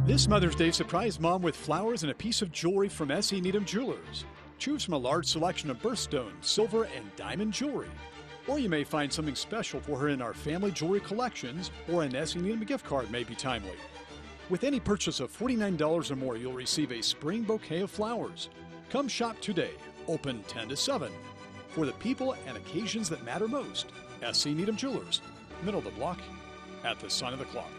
This Mother's Day, surprise Mom with flowers and a piece of jewelry from S.E. Needham Jewelers. Choose from a large selection of birthstone, silver, and diamond jewelry. Or you may find something special for her in our family jewelry collections, or an S.E. Needham gift card may be timely. With any purchase of $49 or more, you'll receive a spring bouquet of flowers. Come shop today, open 10 to 7. For the people and occasions that matter most, S.E. Needham Jewelers, middle of the block, at the sign of the clock.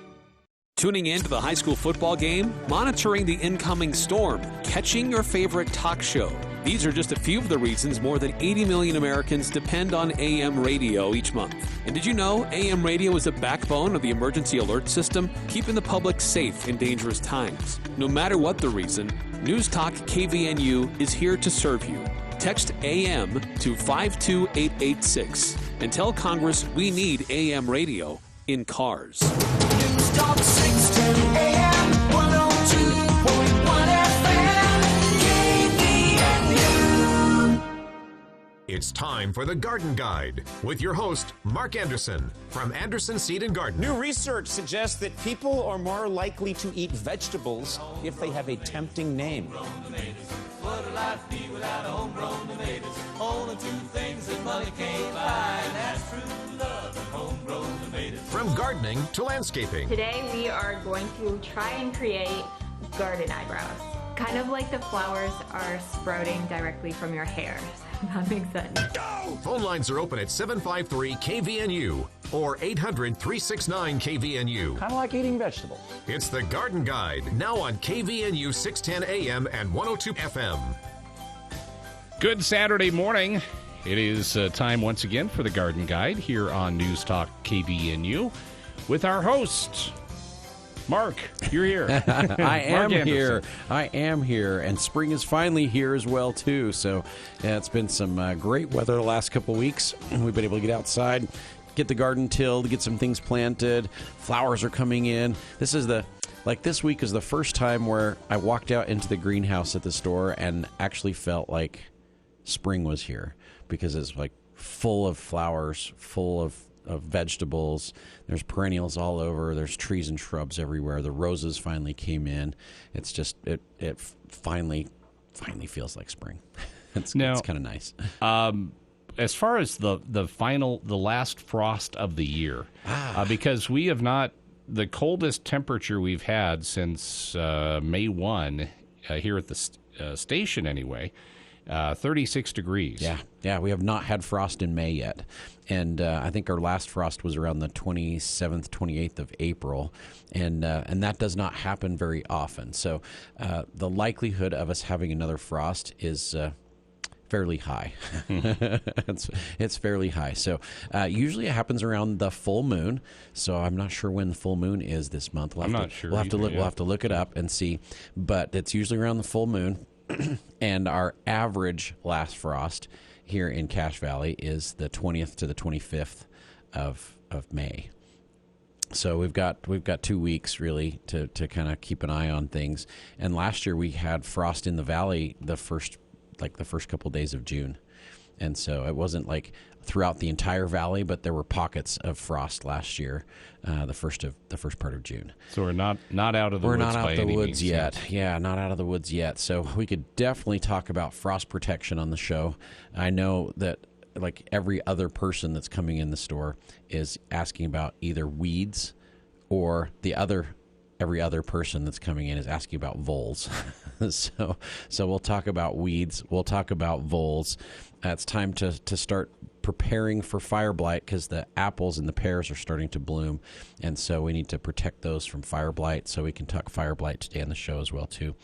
Tuning in to the high school football game, monitoring the incoming storm, catching your favorite talk show. These are just a few of the reasons more than 80 million Americans depend on AM radio each month. And did you know AM radio is the backbone of the emergency alert system, keeping the public safe in dangerous times? No matter what the reason, News Talk KVNU is here to serve you. Text AM to 52886 and tell Congress we need AM radio in cars. News Talk 610 AM 102.1 FM KVNU. It's time for the Garden Guide with your host, Mark Anderson from Anderson Seed and Garden. New research suggests that people are more likely to eat vegetables if they have a tempting name. What would life be without homegrown tomatoes? Only two things that money can't buy, and that's true love and homegrown tomatoes. From gardening to landscaping. Today we are going to try and create garden eyebrows. Kind of like the flowers are sprouting directly from your hair. That makes sense. Phone lines are open at 753-KVNU or 800-369-KVNU. Kind of like eating vegetables. It's the Garden Guide, now on KVNU 610 AM and 102 FM. Good Saturday morning. It is time once again for the Garden Guide here on News Talk KVNU with our host, Mark. You're here. I am Mark here. I am here, and spring is finally here as well too. So, yeah, it's been some great weather the last couple weeks. We've been able to get outside, get the garden tilled, get some things planted. Flowers are coming in. This week is the first time where I walked out into the greenhouse at the store and actually felt like spring was here, because it's like full of flowers, full of vegetables. There's perennials all over. There's trees and shrubs everywhere. The roses finally came in. It's just it finally feels like spring. It's kind of nice. As far as the last frost of the year, because we have not, the coldest temperature we've had since May 1 here at the station anyway, 36 degrees. Yeah, we have not had frost in May yet. And I think our last frost was around the 27th, 28th of April. And that does not happen very often. So the likelihood of us having another frost is fairly high. It's fairly high. So usually it happens around the full moon. So I'm not sure when the full moon is this month. I'm not sure. We'll have to look it up and see. But it's usually around the full moon. And our average last frost here in Cache Valley is the 20th to the 25th of May. So we've got 2 weeks really to kind of keep an eye on things. And last year we had frost in the valley the first couple days of June. And so it wasn't like throughout the entire valley, but there were pockets of frost last year, the first part of June. So we're not out of the woods. We're not out by of the any woods means, yet. Yeah, not out of the woods yet. So we could definitely talk about frost protection on the show. I know that like every other person that's coming in the store is asking about either weeds, or every other person that's coming in is asking about voles. So we'll talk about weeds. We'll talk about voles. It's time to start preparing for fire blight, because the apples and the pears are starting to bloom, and so we need to protect those from fire blight. So we can talk fire blight today on the show as well too.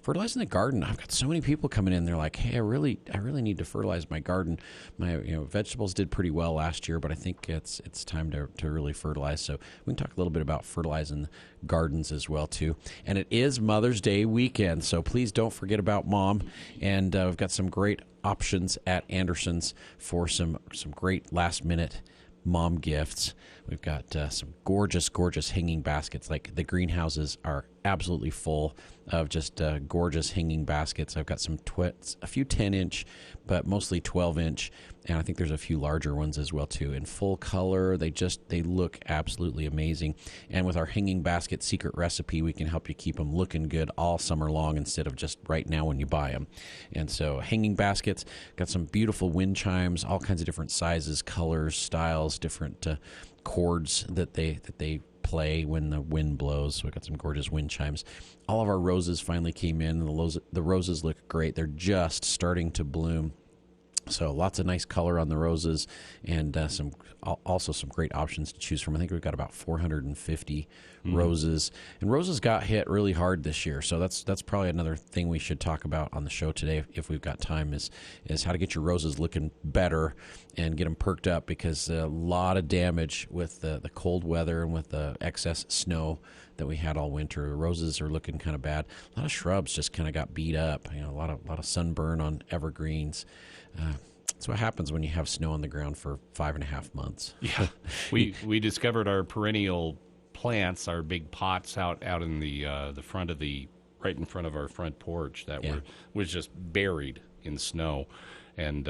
Fertilizing the garden. I've got so many people coming in. They're like, "Hey, I really need to fertilize my garden. My vegetables did pretty well last year, but I think it's time to really fertilize." So we can talk a little bit about fertilizing gardens as well too. And it is Mother's Day weekend, so please don't forget about Mom. And we've got some great options at Anderson's for some great last minute mom gifts. We've got some gorgeous, gorgeous hanging baskets. Like the greenhouses are absolutely full of just gorgeous hanging baskets. I've got some a few 10-inch, but mostly 12-inch, and I think there's a few larger ones as well too. In full color, they look absolutely amazing. And with our hanging basket secret recipe, we can help you keep them looking good all summer long instead of just right now when you buy them. And so hanging baskets, got some beautiful wind chimes, all kinds of different sizes, colors, styles, different chords that they play when the wind blows. So we got some gorgeous wind chimes. All of our roses finally came in. The roses look great. They're just starting to bloom. So lots of nice color on the roses, and some great options to choose from. I think we've got about 450 roses, and roses got hit really hard this year. So that's probably another thing we should talk about on the show today, if we've got time, is how to get your roses looking better and get them perked up, because a lot of damage with the cold weather and with the excess snow that we had all winter. Roses are looking kind of bad. A lot of shrubs just kind of got beat up. A lot of sunburn on evergreens. That's what happens when you have snow on the ground for 5.5 months. Yeah, we discovered our perennial plants, our big pots out in the front of right in front of our front porch that was just buried in snow. And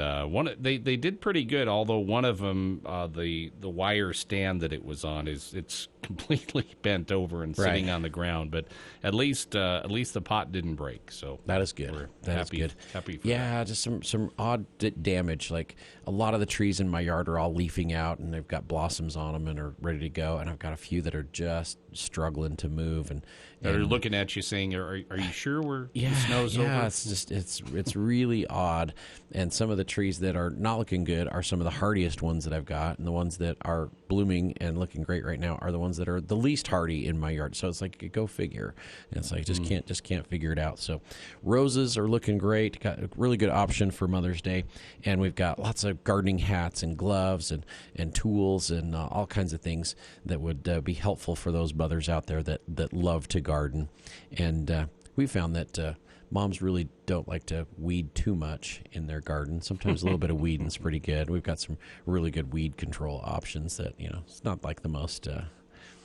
they did pretty good, although one of them, the wire stand that it was on, it's completely bent over and sitting on the ground. But at least the pot didn't break. So that is good. That's good. Happy for that. Just some odd damage. Like a lot of the trees in my yard are all leafing out, and they've got blossoms on them and are ready to go. And I've got a few that are just struggling to move. And they're looking at you saying, "Are you sure the snow's over?" Yeah, it's really odd. And some of the trees that are not looking good are some of the hardiest ones that I've got, and the ones that are blooming and looking great right now are the ones that are the least hardy in my yard. So it's like, go figure. And it's like just can't figure it out. So roses are looking great. Got a really good option for Mother's Day, and we've got lots of gardening hats and gloves and tools and all kinds of things that would be helpful for those mothers out there that love to garden. And we found that moms really don't like to weed too much in their garden. Sometimes a little bit of weeding's pretty good. We've got some really good weed control options that, it's not like the most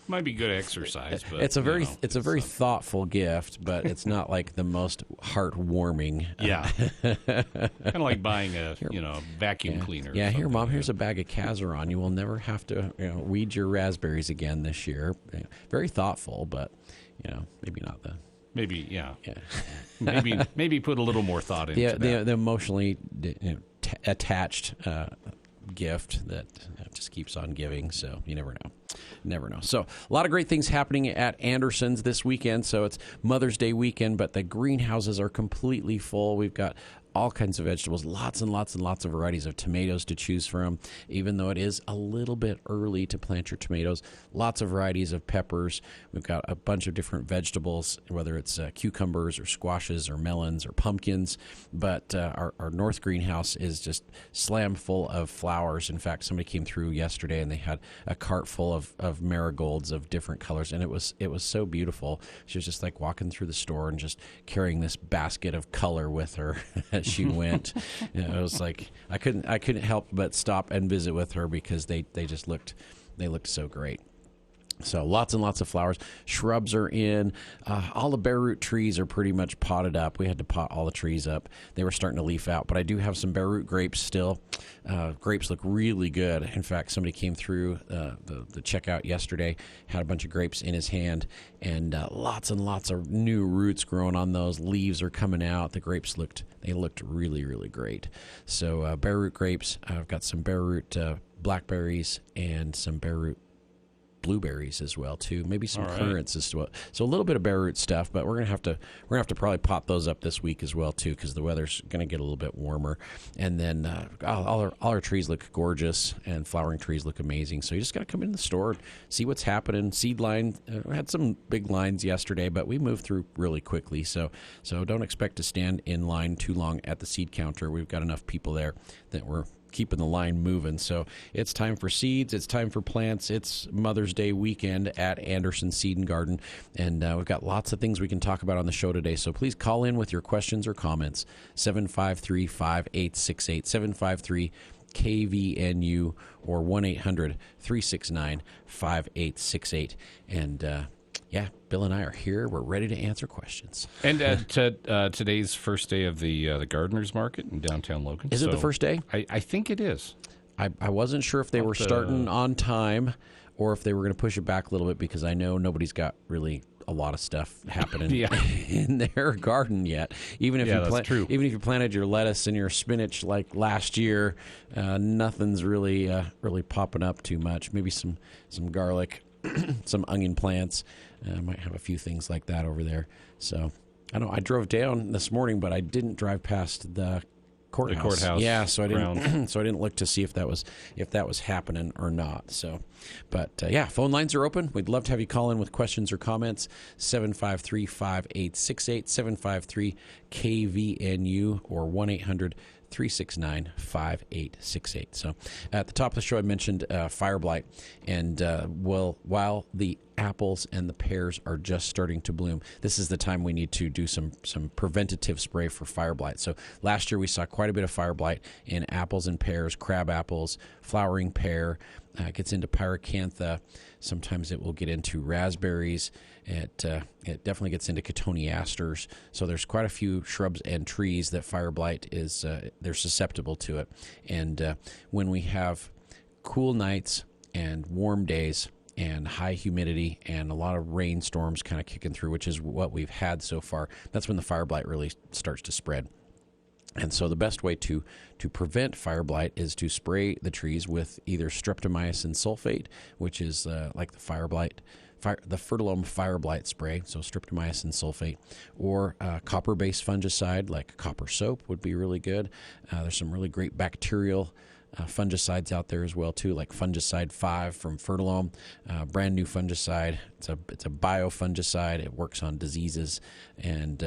might be good exercise, but it's a very thoughtful gift, but it's not like the most heartwarming. Yeah. Kind of like buying a vacuum cleaner. Yeah, here, Mom, here's a bag of Cazeron. You will never have to weed your raspberries again this year. Very thoughtful, but maybe not the. Maybe, yeah. maybe put a little more thought into that. The emotionally attached gift that just keeps on giving. So you never know. So a lot of great things happening at Anderson's this weekend. So it's Mother's Day weekend, but the greenhouses are completely full. We've got all kinds of vegetables, lots and lots and lots of varieties of tomatoes to choose from, even though it is a little bit early to plant your tomatoes. Lots of varieties of peppers. We've got a bunch of different vegetables, whether it's cucumbers or squashes or melons or pumpkins. But our north greenhouse is just slam full of flowers. In fact, somebody came through yesterday and they had a cart full of marigolds of different colors, and it was so beautiful. She was just like walking through the store and just carrying this basket of color with her as she went. It was like I couldn't help but stop and visit with her because they just looked so great. So lots and lots of flowers. Shrubs are in. All the bare root trees are pretty much potted up. We had to pot all the trees up. They were starting to leaf out, but I do have some bare root grapes still. Grapes look really good. In fact, somebody came through the checkout yesterday, had a bunch of grapes in his hand, and lots and lots of new roots growing on those. Leaves are coming out. The grapes looked really, really great. So bare root grapes. I've got some bare root blackberries and some bare root blueberries as well too, maybe some currants as well. So a little bit of bare root stuff, but we're gonna have to probably pot those up this week as well too, because the weather's gonna get a little bit warmer. And then all our trees look gorgeous, and flowering trees look amazing. So you just gotta come in the store and see what's happening. Seed line, we had some big lines yesterday, but we moved through really quickly. So don't expect to stand in line too long at the seed counter. We've got enough people there that we're keeping the line moving. So it's time for seeds. It's time for plants. It's Mother's Day weekend at Anderson Seed and Garden. And we've got lots of things we can talk about on the show today. So please call in with your questions or comments. 753-5868, KVNU or 1-800-369-5868. And yeah, Bill and I are here. We're ready to answer questions. And today's first day of the Gardeners Market in downtown Logan. Is it the first day? I think it is. I wasn't sure if they were starting on time or if they were going to push it back a little bit, because I know nobody's got really a lot of stuff happening in their garden yet. Even if even if you planted your lettuce and your spinach like last year, nothing's really popping up too much. Maybe some garlic, some onion plants. Might have a few things like that over there. So I don't know. I drove down this morning, but I didn't drive past the courthouse. The courthouse. Yeah, so I didn't. So I didn't look to see if that was happening or not. So, but yeah, phone lines are open. We'd love to have you call in with questions or comments. 753-5868, 753-KVNU, or 1-800-369-5868. So at the top of the show, I mentioned fire blight, and while the apples and the pears are just starting to bloom, this is the time we need to do some preventative spray for fire blight. So last year we saw quite a bit of fire blight in apples and pears, crab apples, flowering pear. It gets into pyracantha. Sometimes it will get into raspberries. It definitely gets into cotoneasters. So there's quite a few shrubs and trees that fire blight is they're susceptible to it. And when we have cool nights and warm days and high humidity and a lot of rainstorms kind of kicking through, which is what we've had so far, that's when the fire blight really starts to spread. And so the best way to prevent fire blight is to spray the trees with either streptomycin sulfate, which is like the the Fertilome fire blight spray, so streptomycin sulfate, or copper-based fungicide like copper soap would be really good. There's some really great bacterial fungicides out there as well too, like Fungicide 5 from Fertilome, brand new fungicide. It's a biofungicide. It works on diseases and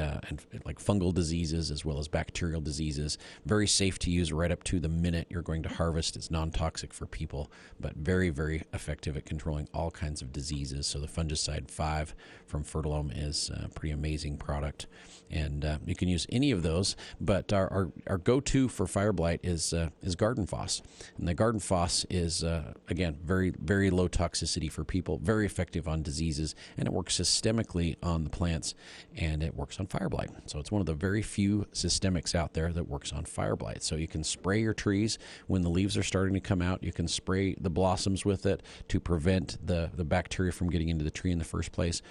like fungal diseases as well as bacterial diseases. Very safe to use right up to the minute you're going to harvest. It's non-toxic for people, but very, very effective at controlling all kinds of diseases. So the Fungicide 5 from Fertilome is a pretty amazing product, and you can use any of those. But our go-to for fire blight is Garden Foss. And the Garden Foss is, again, very, very low toxicity for people, very effective on diseases, and it works systemically on the plants, and it works on fire blight. So it's one of the very few systemics out there that works on fire blight. So you can spray your trees when the leaves are starting to come out. You can spray the blossoms with it to prevent the bacteria from getting into the tree in the first place.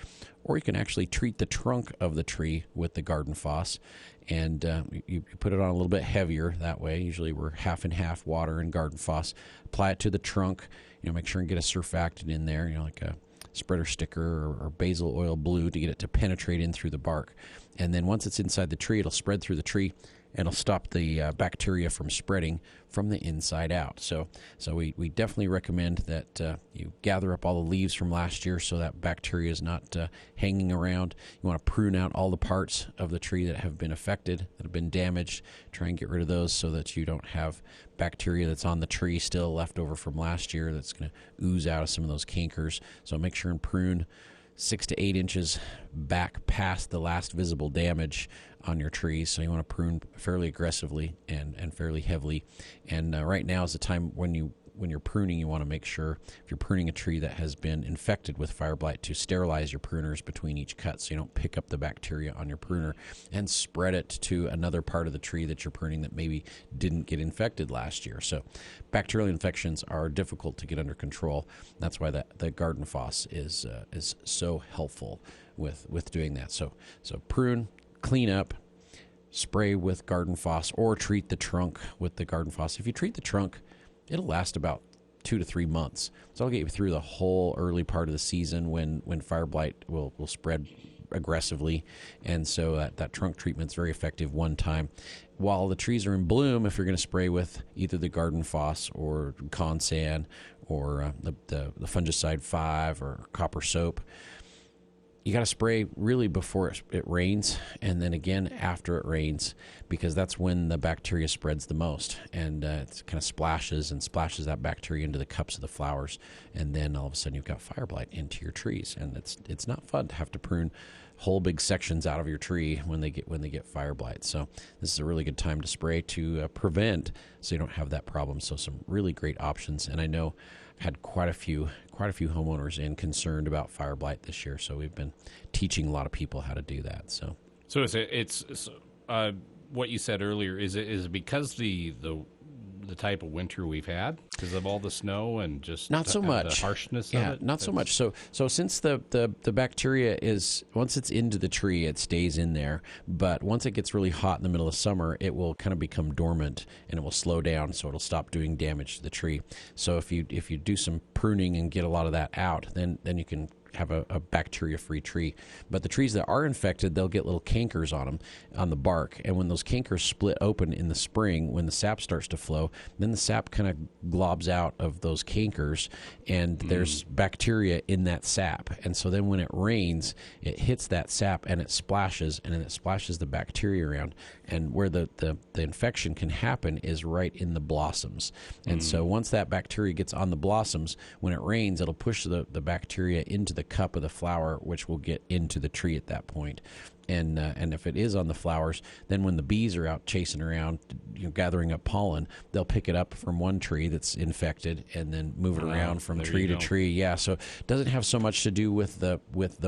Or you can actually treat the trunk of the tree with the Garden Foss, and you put it on a little bit heavier that way. Usually we're half and half water and Garden Foss. Apply it to the trunk. Make sure and get a surfactant in there, like a spreader sticker or basil oil blue to get it to penetrate in through the bark. And then once it's inside the tree, it'll spread through the tree, and it'll stop the bacteria from spreading from the inside out. So we definitely recommend that you gather up all the leaves from last year so that bacteria is not hanging around. You want to prune out all the parts of the tree that have been affected, that have been damaged. Try and get rid of those so that you don't have bacteria that's on the tree still left over from last year that's going to ooze out of some of those cankers. So make sure and prune 6 to 8 inches back past the last visible damage on your trees. So you want to prune fairly aggressively and fairly heavily. And right now is the time when you're pruning, you want to make sure, if you're pruning a tree that has been infected with fire blight, to sterilize your pruners between each cut so you don't pick up the bacteria on your pruner and spread it to another part of the tree that you're pruning that maybe didn't get infected last year. So bacterial infections are difficult to get under control. That's why the Garden Foss is so helpful with doing that. So prune, clean up, spray with Garden Foss, or treat the trunk with the Garden Foss. If you treat the trunk, it'll last about 2 to 3 months. So it'll get you through the whole early part of the season when fire blight will spread aggressively. And so that trunk treatment's very effective one time. While the trees are in bloom, if you're going to spray with either the Garden Foss or Consan or the Fungicide 5 or copper soap, you got to spray really before it rains, and then again after it rains, because that's when the bacteria spreads the most, and it kind of splashes that bacteria into the cups of the flowers, and then all of a sudden you've got fire blight into your trees, and it's not fun to have to prune whole big sections out of your tree when they get fire blight. So this is a really good time to spray to prevent, so you don't have that problem. So some really great options, and I know I've had quite a few homeowners in concerned about fire blight this year. So we've been teaching a lot of people how to do that. So it's what you said earlier. Is it because the type of winter we've had because of all the snow and just not so much the harshness of it? Not so much. So since the bacteria is, once it's into the tree, it stays in there. But once it gets really hot in the middle of summer, it will kind of become dormant and it will slow down. So it'll stop doing damage to the tree. So if you do some pruning and get a lot of that out, then you can have a bacteria-free tree. But the trees that are infected, they'll get little cankers on them, on the bark. And when those cankers split open in the spring, when the sap starts to flow, then the sap kind of globs out of those cankers, and there's bacteria in that sap. And so then when it rains, it hits that sap and it splashes, and then it splashes the bacteria around. And where the infection can happen is right in the blossoms. And so once that bacteria gets on the blossoms, when it rains, it'll push the bacteria into the cup of the flower, which will get into the tree at that point. And if it is on the flowers, then when the bees are out chasing around, gathering up pollen, they'll pick it up from one tree that's infected and then move it around from tree to tree. Yeah, so it doesn't have so much to do with the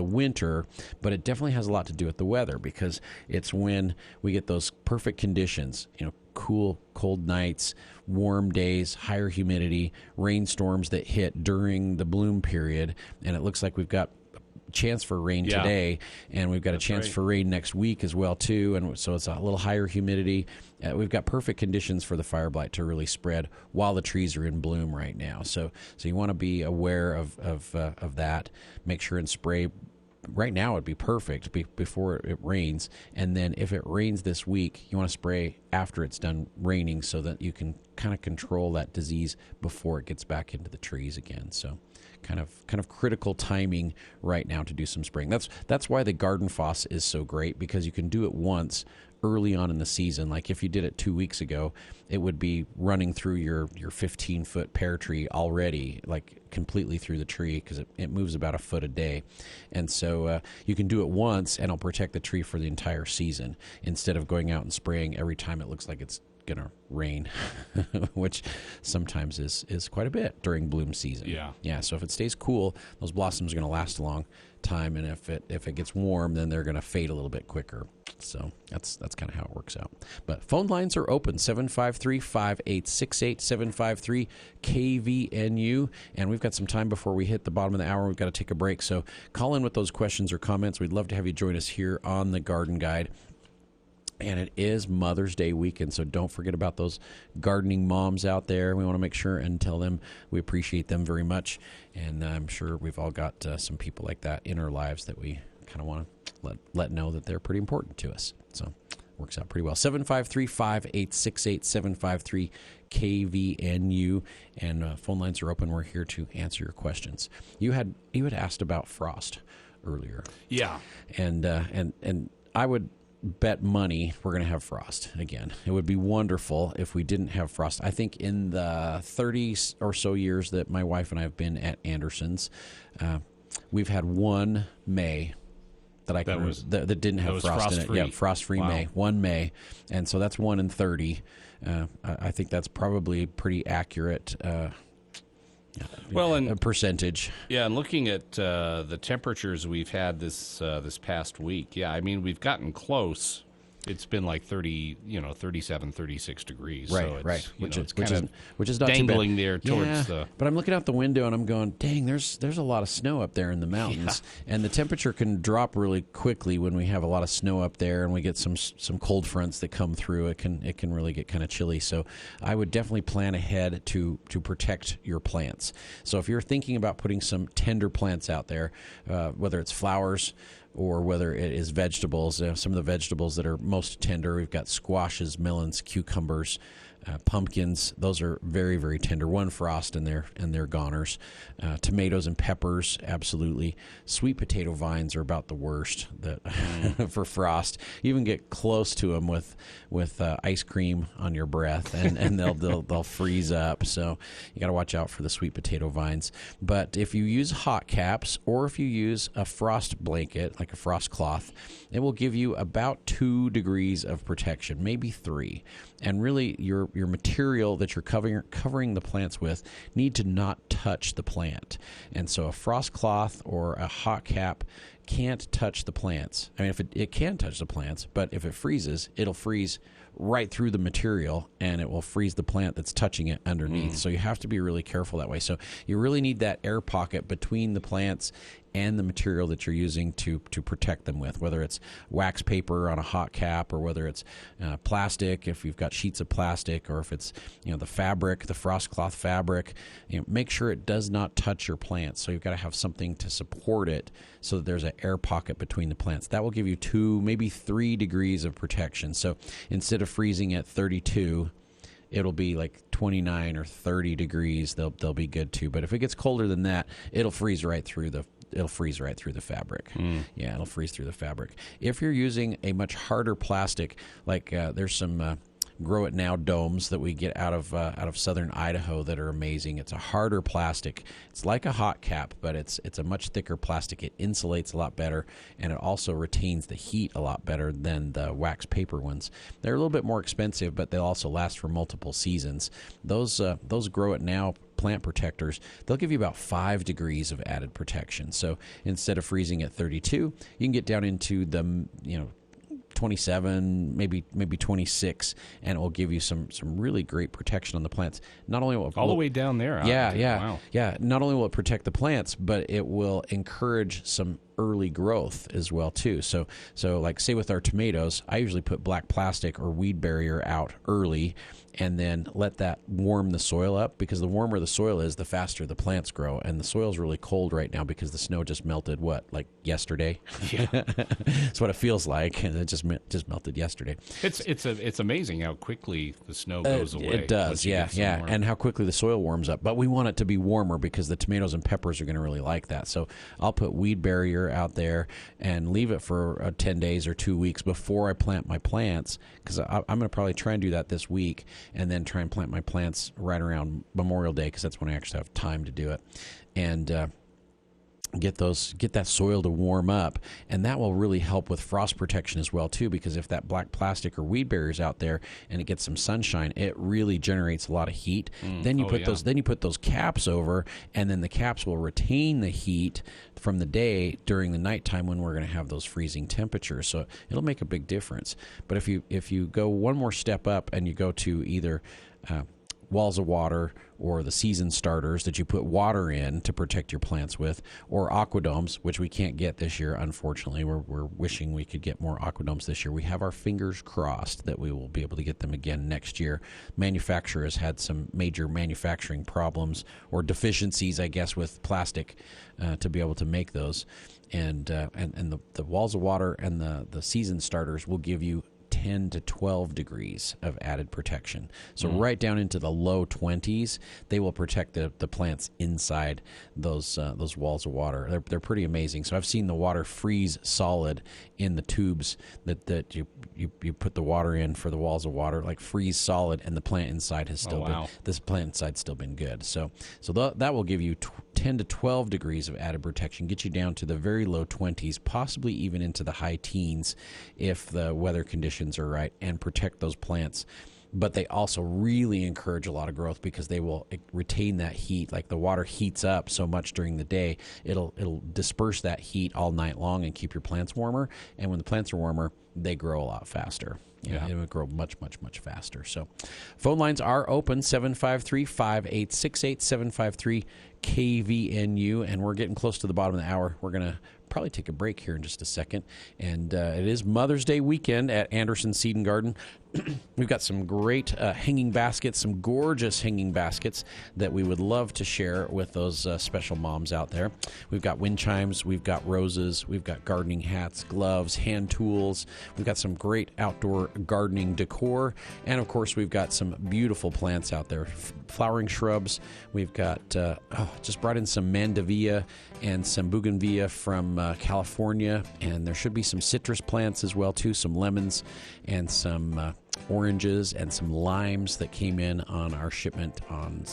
winter, but it definitely has a lot to do with the weather, because it's when we get those perfect conditions, cool, cold nights, warm days, higher humidity, rainstorms that hit during the bloom period, and it looks like we've got chance for rain today, and we've got a chance for rain next week as well too, and so it's a little higher humidity. We've got perfect conditions for the fire blight to really spread while the trees are in bloom right now. So you want to be aware of that. Make sure and spray. Right now would be perfect before it rains, and then if it rains this week, you want to spray after it's done raining so that you can kind of control that disease before it gets back into the trees again. So kind of critical timing right now to do some spraying. That's why the Garden Foss is so great, because you can do it once early on in the season. Like if you did it 2 weeks ago, it would be running through your 15-foot pear tree already, like completely through the tree, because it moves about a foot a day. And so you can do it once, and it'll protect the tree for the entire season, instead of going out and spraying every time it looks like it's going to rain, which sometimes is quite a bit during bloom season. Yeah. So if it stays cool, those blossoms are going to last a long time, and if it gets warm, then they're going to fade a little bit quicker. So that's kind of how it works out. But phone lines are open, 753-5868, 753-KVNU, and we've got some time before we hit the bottom of the hour. We've got to take a break, so call in with those questions or comments. We'd love to have you join us here on the Garden Guide. And it is Mother's Day weekend, so don't forget about those gardening moms out there. We want to make sure and tell them we appreciate them very much. And I'm sure we've all got some people like that in our lives that we kind of want to let know that they're pretty important to us. So it works out pretty well. 753-5868, 753-KVNU. And phone lines are open. We're here to answer your questions. You had asked about frost earlier. Yeah. And I would bet money we're going to have frost again. It would be wonderful if we didn't have frost. I think in the 30 or so years that my wife and I have been at Anderson's, we've had one May that didn't have frost in it. Yeah, frost-free May. One May. And so that's 1 in 30. I think that's probably pretty accurate. A percentage. Yeah, and looking at the temperatures we've had this past week, I mean, we've gotten close. It's been like 37, 36 degrees. Right, so it's, right. Which is not dangling too bad. there towards the... But I'm looking out the window and I'm going, dang, there's a lot of snow up there in the mountains. Yeah. And the temperature can drop really quickly when we have a lot of snow up there and we get some cold fronts that come through. It can really get kind of chilly. So I would definitely plan ahead to protect your plants. So if you're thinking about putting some tender plants out there, whether it's flowers or whether it is vegetables, some of the vegetables that are most tender, we've got squashes, melons, cucumbers, pumpkins, those are very, very tender. One frost and they're goners. Tomatoes and peppers, absolutely. Sweet potato vines are about the worst for frost. You even get close to them with ice cream on your breath, and they'll freeze up. So you got to watch out for the sweet potato vines. But if you use hot caps, or if you use a frost blanket, like a frost cloth, it will give you about 2 degrees of protection, maybe 3. And really, your material that you're covering the plants with need to not touch the plant. And so a frost cloth or a hot cap can't touch the plants. I mean, if it can touch the plants, but if it freezes, it'll freeze right through the material, and it will freeze the plant that's touching it underneath. So you have to be really careful that way. So you really need that air pocket between the plants and the material that you're using to protect them with, whether it's wax paper on a hot cap, or whether it's plastic, if you've got sheets of plastic, or if it's the fabric, the frost cloth fabric. Make sure it does not touch your plants. So you've got to have something to support it so that there's an air pocket between the plants. That will give you 2, maybe 3 degrees of protection. So instead of freezing at 32, it'll be like 29 or 30 degrees. They'll be good too. But if it gets colder than that, it'll freeze right through the fabric. Yeah, it'll freeze through the fabric. If you're using a much harder plastic, like there's some Grow It Now domes that we get out of southern Idaho that are amazing. It's a harder plastic. It's like a hot cap, but it's a much thicker plastic. It insulates a lot better, and it also retains the heat a lot better than the wax paper ones. They're a little bit more expensive, but they'll also last for multiple seasons. Those Grow It Now plant protectors, they'll give you about 5 degrees of added protection. So instead of freezing at 32, you can get down into the 27, maybe 26, and it will give you some really great protection on the plants. Not only will all the way down there. Yeah. Not only will it protect the plants, but it will encourage some early growth as well too. So like say with our tomatoes, I usually put black plastic or weed barrier out early, and then let that warm the soil up, because the warmer the soil is, the faster the plants grow. And the soil's really cold right now because the snow just melted, like yesterday? Yeah. That's what it feels like, and it just melted yesterday. It's amazing how quickly the snow goes away. It does, yeah, and how quickly the soil warms up. But we want it to be warmer because the tomatoes and peppers are going to really like that. So I'll put weed barrier out there and leave it for 10 days or 2 weeks before I plant my plants, because I'm going to probably try and do that this week, and then try and plant my plants right around Memorial Day, because that's when I actually have time to do it, and get that soil to warm up. And that will really help with frost protection as well too, because if that black plastic or weed barrier is out there and it gets some sunshine, it really generates a lot of heat. Then you put those caps over, and then the caps will retain the heat from the day during the nighttime when we're going to have those freezing temperatures. So it'll make a big difference. But if you go one more step up and you go to either walls of water or the season starters that you put water in to protect your plants with, or aquadomes, which we can't get this year, unfortunately. We're wishing we could get more aquadomes this year. We have our fingers crossed that we will be able to get them again next year. Manufacturer has had some major manufacturing problems or deficiencies, I guess, with plastic to be able to make those. And the walls of water and the season starters will give you 10 to 12 degrees of added protection. So right down into the low 20s, they will protect the plants inside those walls of water. They're pretty amazing. So I've seen the water freeze solid in the tubes that you put the water in for the walls of water, like freeze solid, and the plant inside has still been good. So that will give you 10 to 12 degrees of added protection, get you down to the very low 20s, possibly even into the high teens if the weather conditions are right, and protect those plants. But they also really encourage a lot of growth because they will retain that heat. Like the water heats up so much during the day, it'll disperse that heat all night long and keep your plants warmer. And when the plants are warmer, they grow a lot faster. It would grow much, much, much faster. So phone lines are open, 753-5868, 753-KVNU, and we're getting close to the bottom of the hour. We're going to probably take a break here in just a second. And it is Mother's Day weekend at Anderson Seed and Garden. We've got some great hanging baskets, some gorgeous hanging baskets that we would love to share with those special moms out there. We've got wind chimes, we've got roses, we've got gardening hats, gloves, hand tools. We've got some great outdoor gardening decor, and of course we've got some beautiful plants out there, flowering shrubs. We've got just brought in some mandevilla and some bougainvillea from California, and there should be some citrus plants as well too, some lemons and some oranges and some limes that came in on our shipment on,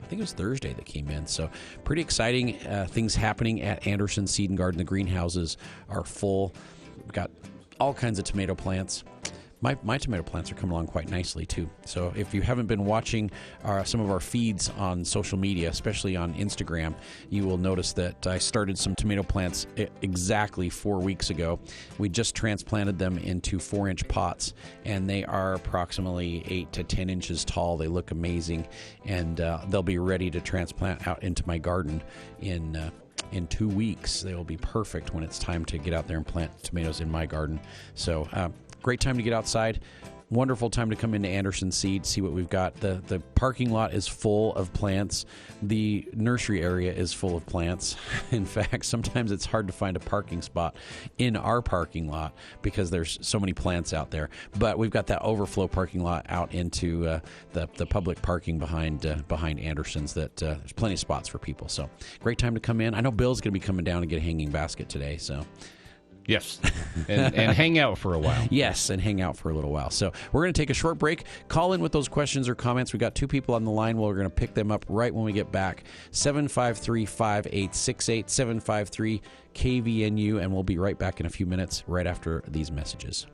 I think it was Thursday that came in. So pretty exciting things happening at Anderson Seed and Garden. The greenhouses are full. We've got all kinds of tomato plants. My tomato plants are coming along quite nicely, too. So if you haven't been watching some of our feeds on social media, especially on Instagram, you will notice that I started some tomato plants exactly 4 weeks ago. We just transplanted them into 4-inch pots, and they are approximately 8 to 10 inches tall. They look amazing, and they'll be ready to transplant out into my garden in 2 weeks. They will be perfect when it's time to get out there and plant tomatoes in my garden. So great time to get outside. Wonderful time to come into Anderson Seed, see what we've got. The parking lot is full of plants. The nursery area is full of plants. In fact, sometimes it's hard to find a parking spot in our parking lot because there's so many plants out there. But we've got that overflow parking lot out into the public parking behind Anderson's. That there's plenty of spots for people. So great time to come in. I know Bill's going to be coming down and get a hanging basket today. So. Yes, and hang out for a while. Yes, and hang out for a little while. So we're going to take a short break. Call in with those questions or comments. We've got 2 people on the line. We're going to pick them up right when we get back. 753-5868, 753-KVNU, and we'll be right back in a few minutes right after these messages.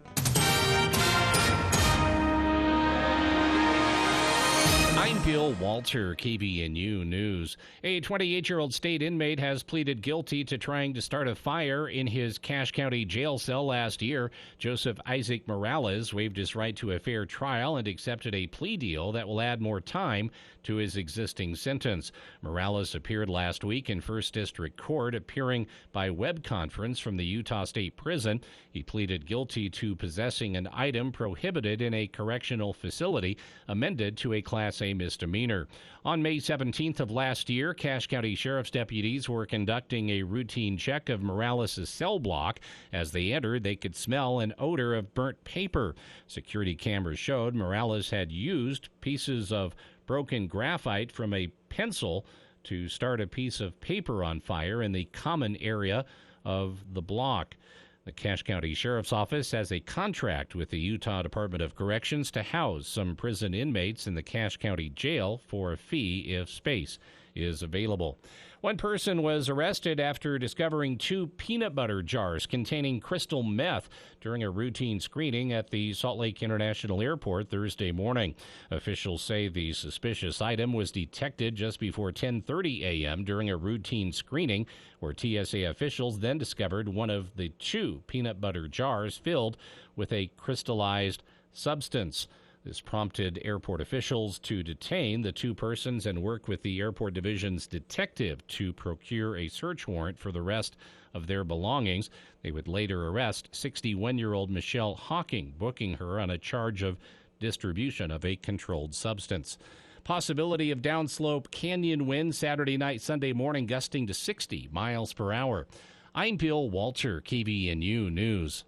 I'm Bill Walter, KVNU News. A 28-year-old state inmate has pleaded guilty to trying to start a fire in his Cache County jail cell last year. Joseph Isaac Morales waived his right to a fair trial and accepted a plea deal that will add more time to his existing sentence. Morales appeared last week in First District Court, appearing by web conference from the Utah State Prison. He pleaded guilty to possessing an item prohibited in a correctional facility, amended to a Class A misdemeanor. On May 17th of last year, Cache County Sheriff's deputies were conducting a routine check of Morales' cell block. As they entered, they could smell an odor of burnt paper. Security cameras showed Morales had used pieces of broken graphite from a pencil to start a piece of paper on fire in the common area of the block. The Cache County Sheriff's Office has a contract with the Utah Department of Corrections to house some prison inmates in the Cache County Jail for a fee if space is available. One person was arrested after discovering 2 peanut butter jars containing crystal meth during a routine screening at the Salt Lake International Airport Thursday morning. Officials say the suspicious item was detected just before 10:30 a.m. during a routine screening, where TSA officials then discovered one of the 2 peanut butter jars filled with a crystallized substance. This prompted airport officials to detain the 2 persons and work with the airport division's detective to procure a search warrant for the rest of their belongings. They would later arrest 61-year-old Michelle Hawking, booking her on a charge of distribution of a controlled substance. Possibility of downslope canyon winds Saturday night, Sunday morning, gusting to 60 miles per hour. I'm Bill Walter, KVNU News.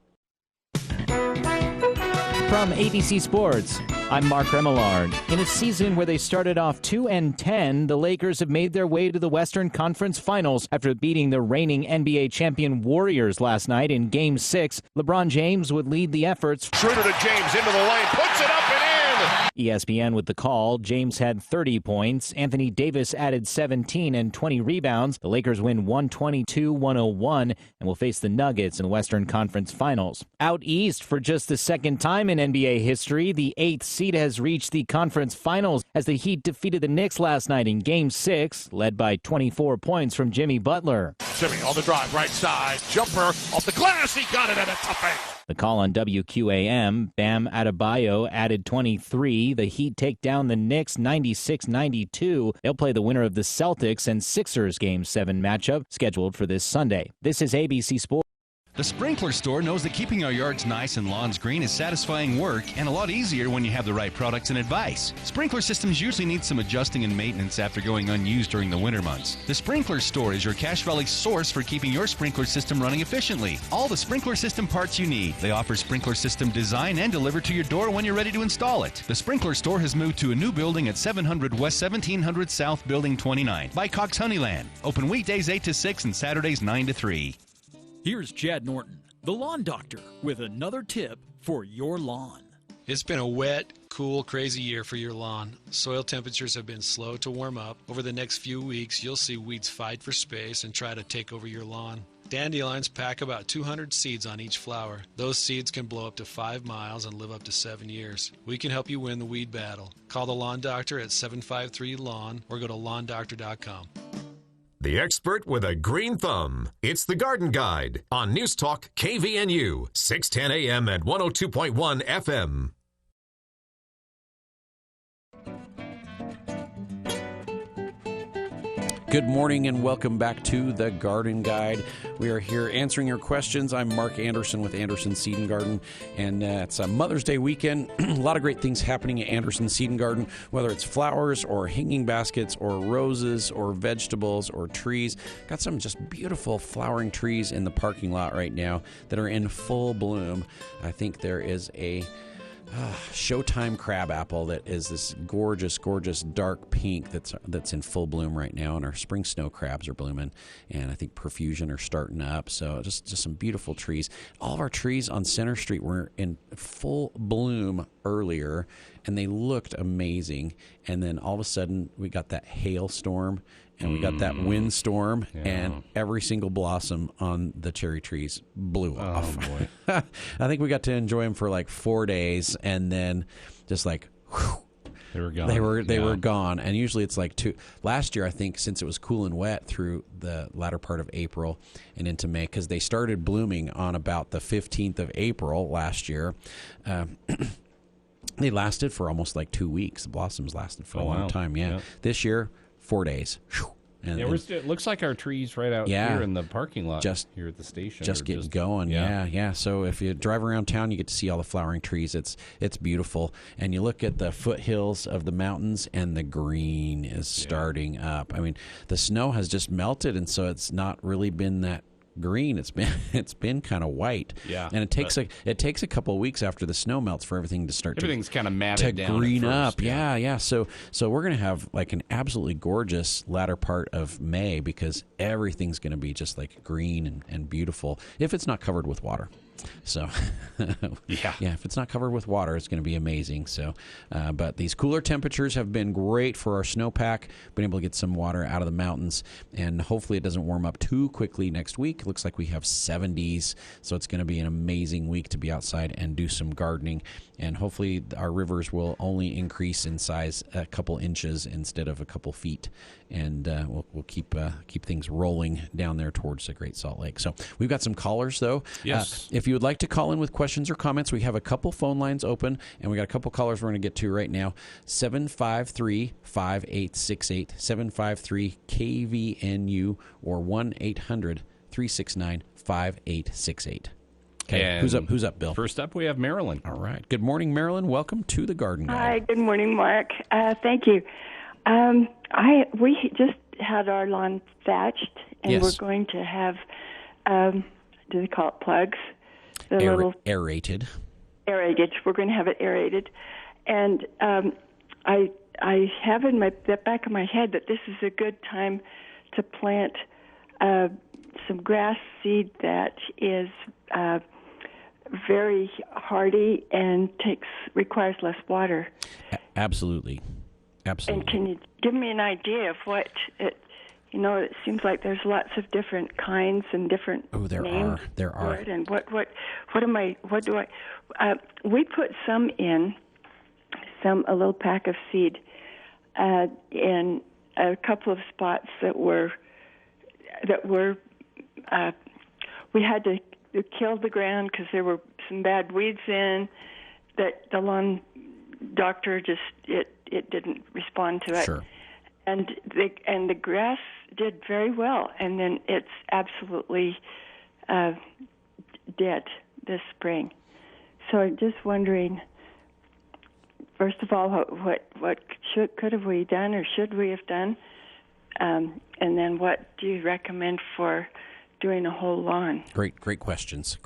From ABC Sports, I'm Mark Remillard. In a season where they started off 2-10, the Lakers have made their way to the Western Conference Finals after beating the reigning NBA champion Warriors last night in Game 6. LeBron James would lead the efforts. Schroeder to James into the lane, puts it up and in! ESPN with the call. James had 30 points. Anthony Davis added 17 and 20 rebounds. The Lakers win 122-101 and will face the Nuggets in the Western Conference Finals. Out east, for just the second time in NBA history, the 8th seed has reached the conference finals as the Heat defeated the Knicks last night in Game 6, led by 24 points from Jimmy Butler. Jimmy on the drive, right side, jumper off the glass, he got it at a tough angle. The call on WQAM, Bam Adebayo added 23. The Heat take down the Knicks 96-92. They'll play the winner of the Celtics and Sixers Game 7 matchup scheduled for this Sunday. This is ABC Sports. The Sprinkler Store knows that keeping our yards nice and lawns green is satisfying work and a lot easier when you have the right products and advice. Sprinkler systems usually need some adjusting and maintenance after going unused during the winter months. The Sprinkler Store is your Cache Valley source for keeping your sprinkler system running efficiently. All the sprinkler system parts you need. They offer sprinkler system design and deliver to your door when you're ready to install it. The Sprinkler Store has moved to a new building at 700 West 1700 South Building 29 by Cox Honeyland. Open weekdays 8 to 6 and Saturdays 9 to 3. Here's Chad Norton, the lawn doctor, with another tip for your lawn. It's been a wet, cool, crazy year for your lawn. Soil temperatures have been slow to warm up. Over the next few weeks, you'll see weeds fight for space and try to take over your lawn. Dandelions pack about 200 seeds on each flower. Those seeds can blow up to 5 miles and live up to 7 years. We can help you win the weed battle. Call the Lawn Doctor at 753-LAWN or go to lawndoctor.com. The expert with a green thumb. It's the Garden Guide on News Talk KVNU, 610 AM and 102.1 FM. Good morning and welcome back to the Garden Guide. We are here answering your questions. I'm Mark Anderson with Anderson Seed and Garden, and it's a Mother's Day weekend. A lot of great things happening at Anderson Seed and Garden, whether it's flowers or hanging baskets or roses or vegetables or trees. Got some just beautiful flowering trees in the parking lot right now that are in full bloom. I think there is a Showtime crabapple that is this gorgeous, gorgeous dark pink that's in full bloom right now, and our spring snow crabs are blooming, and I think profusion are starting up. So just some beautiful trees. All of our trees on Center Street were in full bloom earlier, and they looked amazing. And then all of a sudden, we got that hailstorm, and we got that windstorm, and every single blossom on the cherry trees blew off. Oh, boy. I think we got to enjoy them for like 4 days, and then just like, whew, they were gone. They were gone. And usually it's like last year, I think, since it was cool and wet through the latter part of April and into May, because they started blooming on about the 15th of April last year. They lasted for almost like 2 weeks. The blossoms lasted for a long time. Yeah. This year, 4 days. And it looks like our trees right out here in the parking lot here at the station. Just getting going, yeah. So if you drive around town, you get to see all the flowering trees. It's beautiful. And you look at the foothills of the mountains, and the green is starting up. I mean, the snow has just melted, and so it's not really been that green. It's been kind of white. Yeah. And it takes a couple of weeks after the snow melts for everything to start everything's kind of matted down green at first. up. Yeah. So we're going to have like an absolutely gorgeous latter part of May, because everything's going to be just like green and beautiful if it's not covered with water. So, if it's not covered with water, it's going to be amazing. So, but these cooler temperatures have been great for our snowpack. Been able to get some water out of the mountains, and hopefully it doesn't warm up too quickly next week. It looks like we have 70s, so it's going to be an amazing week to be outside and do some gardening. And hopefully our rivers will only increase in size a couple inches instead of a couple feet, and we'll keep things rolling down there towards the Great Salt Lake. So we've got some callers, though. Yes. If you would like to call in with questions or comments, we have a couple phone lines open, and we got a couple callers we're going to get to right now. 753-5868, 753-KVNU, or 1-800-369-5868. Okay, and who's up, Bill? First up, we have Marilyn. All right. Good morning, Marilyn. Welcome to the Garden Guide. Hi, good morning, Mark. Thank you. We just had our lawn thatched, and we're going to have, do they call it plugs? The little aerated. Aerated. We're going to have it aerated. And I have in the back of my head that this is a good time to plant some grass seed that is very hardy and requires less water. Absolutely. And can you give me an idea of what it seems like there's lots of different kinds and different names. There are. And we put some in, a little pack of seed in a couple of spots that were we had to kill the ground because there were some bad weeds in that the lawn doctor it didn't respond to it. Sure. And the grass did very well, and then it's absolutely dead this spring. So I'm just wondering, first of all, what could have we done or should we have done? And then what do you recommend for doing a whole lawn? Great questions.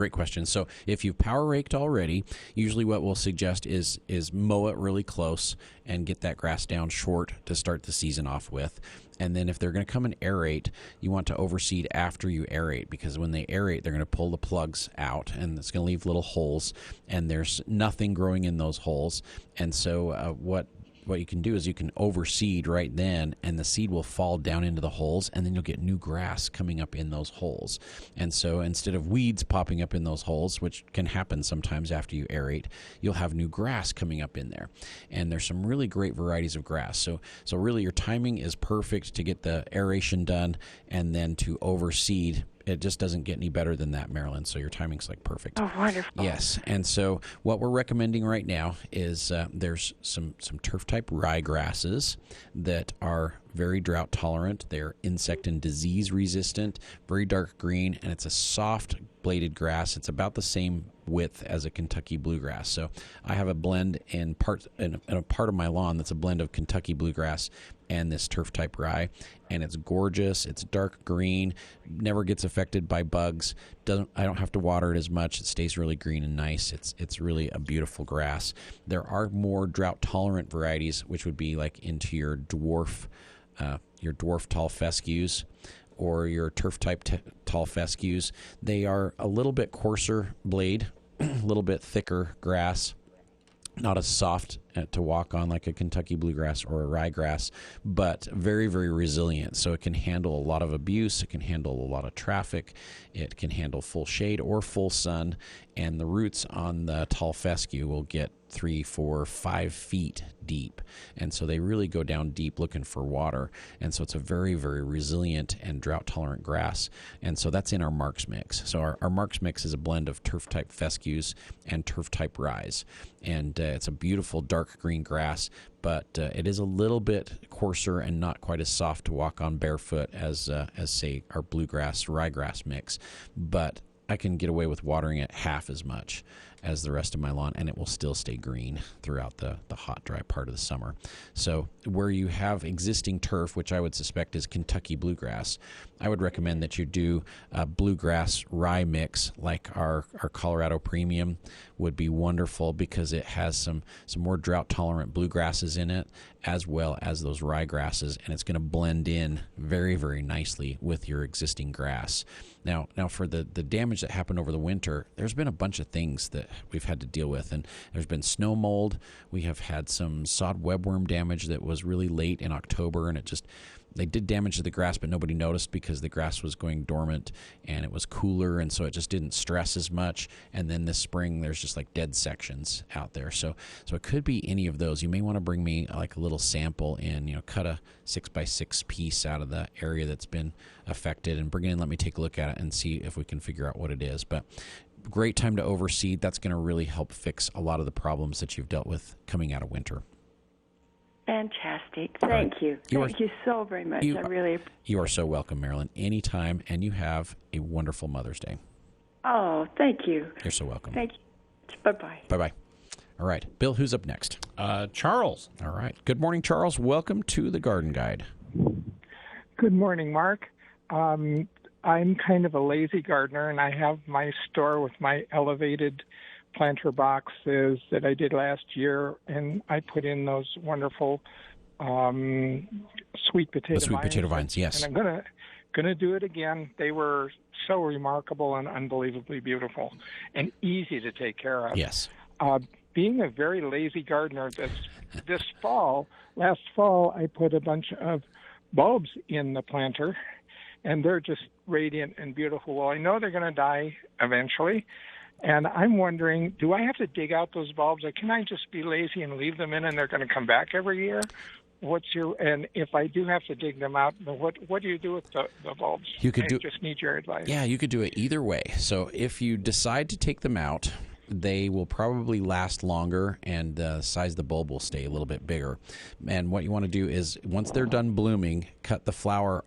So if you've power raked already, usually what we'll suggest is mow it really close and get that grass down short to start the season off with. And then if they're going to come and aerate, you want to overseed after you aerate, because when they aerate, they're going to pull the plugs out, and it's going to leave little holes, and there's nothing growing in those holes. And so what you can do is you can overseed right then, and the seed will fall down into the holes, and then you'll get new grass coming up in those holes. And so instead of weeds popping up in those holes, which can happen sometimes after you aerate, you'll have new grass coming up in there. And there's some really great varieties of grass. So really your timing is perfect to get the aeration done and then to overseed. It just doesn't get any better than that, Marilyn. So your timing's like perfect. Oh, wonderful. Yes. And so what we're recommending right now is there's some turf-type ryegrasses that are very drought tolerant. They're insect and disease resistant, very dark green, and it's a soft bladed grass. It's about the same width as a Kentucky bluegrass. So I have a blend in a part of my lawn that's a blend of Kentucky bluegrass and this turf-type rye, and it's gorgeous. It's dark green, never gets affected by bugs. I don't have to water it as much. It stays really green and nice. It's really a beautiful grass. There are more drought-tolerant varieties, which would be like into your dwarf tall fescues or your turf-type tall fescues. They are a little bit coarser blade, a little bit thicker grass, not as soft to walk on like a Kentucky bluegrass or a ryegrass, but very, very resilient. So it can handle a lot of abuse. It can handle a lot of traffic. It can handle full shade or full sun. And the roots on the tall fescue will get 3, 4, 5 feet deep. And so they really go down deep looking for water. And so it's a very, very resilient and drought-tolerant grass. And so that's in our Marks mix. So our Marks mix is a blend of turf-type fescues and turf-type ryes. And it's a beautiful dark green grass, but it is a little bit coarser and not quite as soft to walk on barefoot as say, our bluegrass ryegrass mix. But I can get away with watering it half as much as the rest of my lawn, and it will still stay green throughout the hot, dry part of the summer. So where you have existing turf, which I would suspect is Kentucky bluegrass, I would recommend that you do a bluegrass rye mix like our Colorado Premium would be wonderful, because it has some more drought-tolerant bluegrasses in it, as well as those rye grasses, and it's going to blend in very, very nicely with your existing grass. Now for the damage that happened over the winter, there's been a bunch of things that we've had to deal with, and there's been snow mold. We have had some sod webworm damage that was really late in October, and they did damage to the grass, but nobody noticed because the grass was going dormant and it was cooler, and so it just didn't stress as much. And then this spring, there's just like dead sections out there. So it could be any of those. You may want to bring me like a little sample and, cut a 6x6 piece out of the area that's been affected and bring it in. Let me take a look at it and see if we can figure out what it is. But great time to overseed. That's going to really help fix a lot of the problems that you've dealt with coming out of winter. Fantastic. Thank you. Thank you so very much. I really appreciate it. You are so welcome, Marilyn. Anytime, and you have a wonderful Mother's Day. Oh, thank you. You're so welcome. Thank you. Bye-bye. Bye-bye. All right. Bill, who's up next? Charles. All right. Good morning, Charles. Welcome to the Garden Guide. Good morning, Mark. I'm kind of a lazy gardener, and I have my store with my elevated planter boxes that I did last year, and I put in those wonderful sweet potato vines. The sweet potato vines, yes. And I'm gonna do it again. They were so remarkable and unbelievably beautiful and easy to take care of. Yes. Being a very lazy gardener, last fall, I put a bunch of bulbs in the planter, and they're just radiant and beautiful. Well, I know they're going to die eventually, and I'm wondering, do I have to dig out those bulbs, or can I just be lazy and leave them in and they're going to come back every year? And if I do have to dig them out, what do you do with the bulbs? I just need your advice. Yeah, you could do it either way. So if you decide to take them out, they will probably last longer, and the size of the bulb will stay a little bit bigger. And what you want to do is, once they're done blooming, cut the flower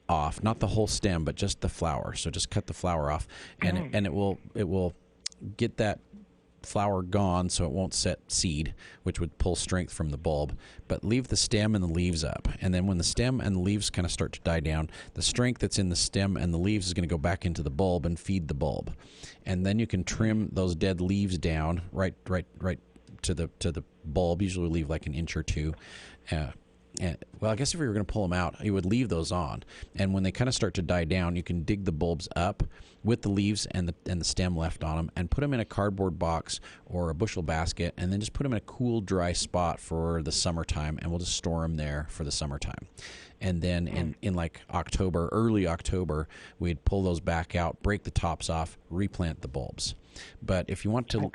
off, not the whole stem, but just the flower. So just cut the flower off, and it will get that flower gone, so it won't set seed, which would pull strength from the bulb. But leave the stem and the leaves up, and then when the stem and the leaves kind of start to die down, the strength that's in the stem and the leaves is going to go back into the bulb and feed the bulb. And then you can trim those dead leaves down right to the bulb. Usually leave like an inch or two. Well, I guess if you were going to pull them out, you would leave those on. And when they kind of start to die down, you can dig the bulbs up with the leaves and the stem left on them, and put them in a cardboard box or a bushel basket, and then just put them in a cool, dry spot for the summertime, and we'll just store them there for the summertime. And then in like October, early October, we'd pull those back out, break the tops off, replant the bulbs. But if you want to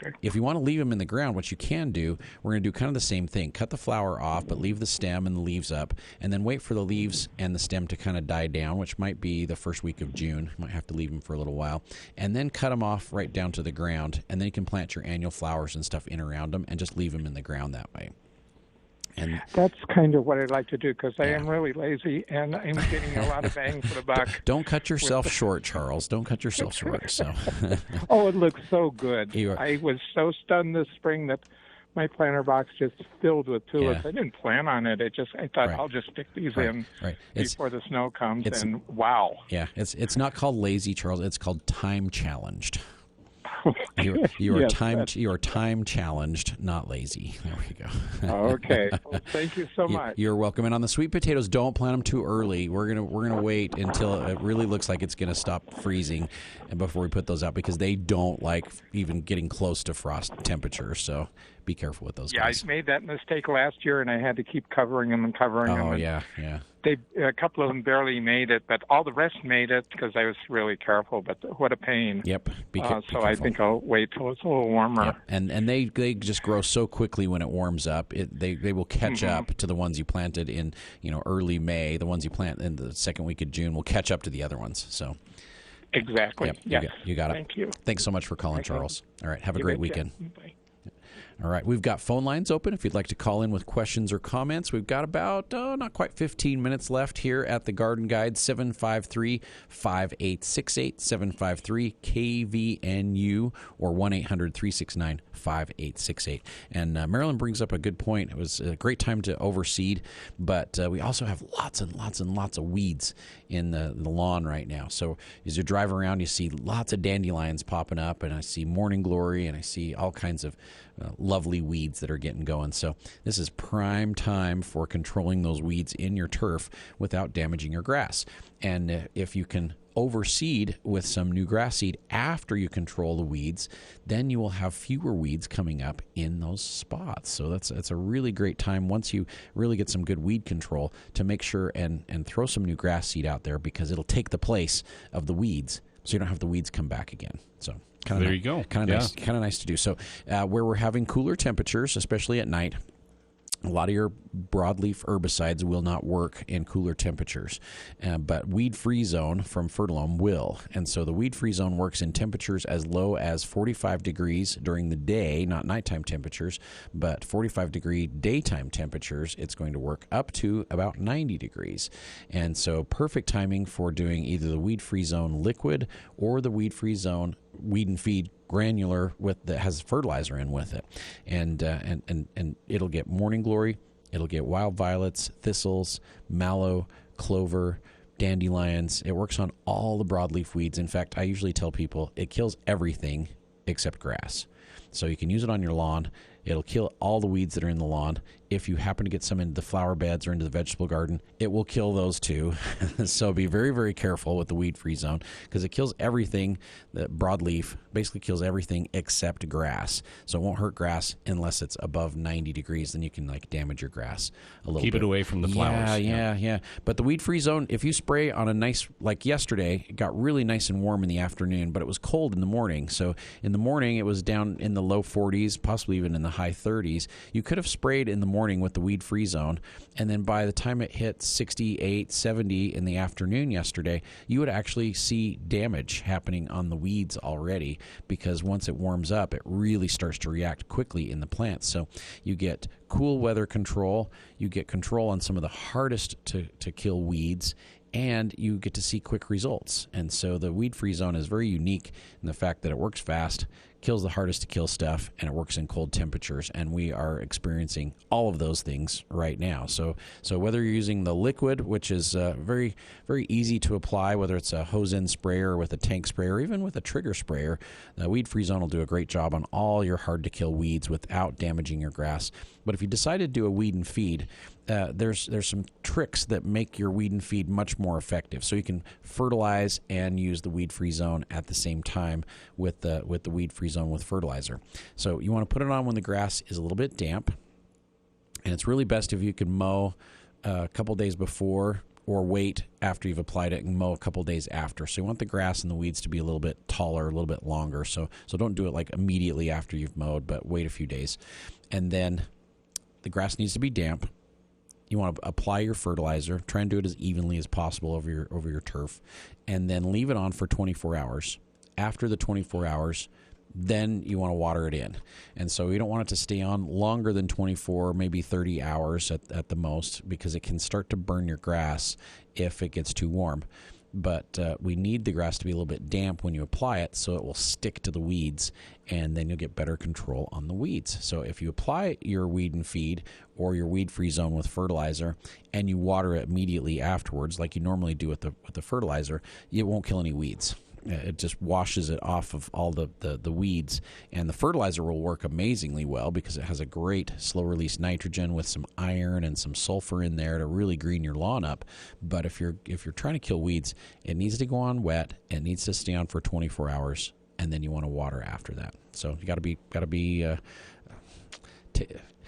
leave them in the ground, what you can do, we're going to do kind of the same thing. Cut the flower off, but leave the stem and the leaves up, and then wait for the leaves and the stem to kind of die down, which might be the first week of June. You might have to leave them for a little while, and then cut them off right down to the ground, and then you can plant your annual flowers and stuff in around them and just leave them in the ground that way. And that's kind of what I'd like to do, because I am really lazy and I'm getting a lot of bang for the buck. Don't cut yourself short, Charles. Don't cut yourself short. So. Oh, it looks so good. I was so stunned this spring that my planter box just filled with tulips. Yeah. I didn't plan on it. I thought I'll just stick these in before the snow comes, and wow. Yeah, it's not called lazy, Charles. It's called time challenged. You are time challenged, not lazy. There we go. Okay. Well, thank you so much. You're welcome. And on the sweet potatoes, don't plant them too early. We're gonna wait until it really looks like it's gonna stop freezing, and before we put those out, because they don't like even getting close to frost temperature. So be careful with those guys. I made that mistake last year, and I had to keep covering them and covering them. Oh, yeah. A couple of them barely made it, but all the rest made it because I was really careful. But what a pain! Yep. Be careful. I think I'll wait till it's a little warmer. Yep. And they just grow so quickly when it warms up. They will catch up to the ones you planted in early May. The ones you plant in the second week of June will catch up to the other ones. So. Exactly. Yep. Yes. You got it. Thank you. Thanks so much for calling, Charles. All right. Have a great weekend. Bye. All right, we've got phone lines open if you'd like to call in with questions or comments. We've got about, not quite 15 minutes left here at the Garden Guide, 753-5868, 753-KVNU, or 1-800-369-5868. And Marilyn brings up a good point. It was a great time to overseed, but we also have lots and lots and lots of weeds in the lawn right now. So as you drive around, you see lots of dandelions popping up, and I see morning glory, and I see all kinds of lovely weeds that are getting going. So this is prime time for controlling those weeds in your turf without damaging your grass. And if you can overseed with some new grass seed after you control the weeds, then you will have fewer weeds coming up in those spots. So that's a really great time once you really get some good weed control to make sure and throw some new grass seed out there, because it'll take the place of the weeds, so you don't have the weeds come back again. So there you go. Kind of nice to do. So where we're having cooler temperatures, especially at night, a lot of your broadleaf herbicides will not work in cooler temperatures, but weed-free zone from Fertilome will. And so the weed-free zone works in temperatures as low as 45 degrees during the day, not nighttime temperatures, but 45-degree daytime temperatures. It's going to work up to about 90 degrees. And so perfect timing for doing either the weed-free zone liquid or the weed-free zone weed and feed granular that has fertilizer in with it, and it'll get morning glory, it'll get wild violets, thistles, mallow, clover, dandelions. It works on all the broadleaf weeds. In fact, I usually tell people it kills everything except grass. So you can use it on your lawn. It'll kill all the weeds that are in the lawn. If you happen to get some into the flower beds or into the vegetable garden, it will kill those too. So be very, very careful with the weed-free zone, because it kills everything. That broadleaf basically kills everything except grass. So it won't hurt grass unless it's above 90 degrees. Then you can damage your grass a little bit. Keep it away from the flowers. Yeah. But the weed-free zone, if you spray on a nice, like yesterday, it got really nice and warm in the afternoon, but it was cold in the morning. So in the morning, it was down in the low 40s, possibly even in the high 30s. You could have sprayed in the morning with the weed-free zone, and then by the time it hit 68, 70 in the afternoon yesterday, you would actually see damage happening on the weeds already, because once it warms up, it really starts to react quickly in the plants. So you get cool weather control, you get control on some of the hardest to kill weeds, and you get to see quick results. And so the weed-free zone is very unique in the fact that it works fast, kills the hardest to kill stuff, and it works in cold temperatures. And we are experiencing all of those things right now. So whether you're using the liquid, which is very, very easy to apply, whether it's a hose-in sprayer with a tank sprayer, or even with a trigger sprayer, the weed-free zone will do a great job on all your hard-to-kill weeds without damaging your grass. But if you decide to do a weed and feed, there's some tricks that make your weed and feed much more effective. So you can fertilize and use the weed-free zone at the same time with the weed-free zone with fertilizer. So you want to put it on when the grass is a little bit damp, and it's really best if you can mow a couple days before or wait after you've applied it and mow a couple days after. So you want the grass and the weeds to be a little bit taller, a little bit longer. So don't do it like immediately after you've mowed, but wait a few days. And then the grass needs to be damp. You want to apply your fertilizer. Try and do it as evenly as possible over your turf, and then leave it on for 24 hours. After the 24 hours, then you want to water it in. And so you don't want it to stay on longer than 24, maybe 30 hours at the most, because it can start to burn your grass if it gets too warm. But we need the grass to be a little bit damp when you apply it so it will stick to the weeds, and then you'll get better control on the weeds. So if you apply your weed and feed or your weed-free zone with fertilizer and you water it immediately afterwards like you normally do with the fertilizer, it won't kill any weeds. It just washes it off of all the weeds, and the fertilizer will work amazingly well because it has a great slow-release nitrogen with some iron and some sulfur in there to really green your lawn up. But if you're trying to kill weeds, it needs to go on wet. It needs to stay on for 24 hours, and then you want to water after that. So you got to be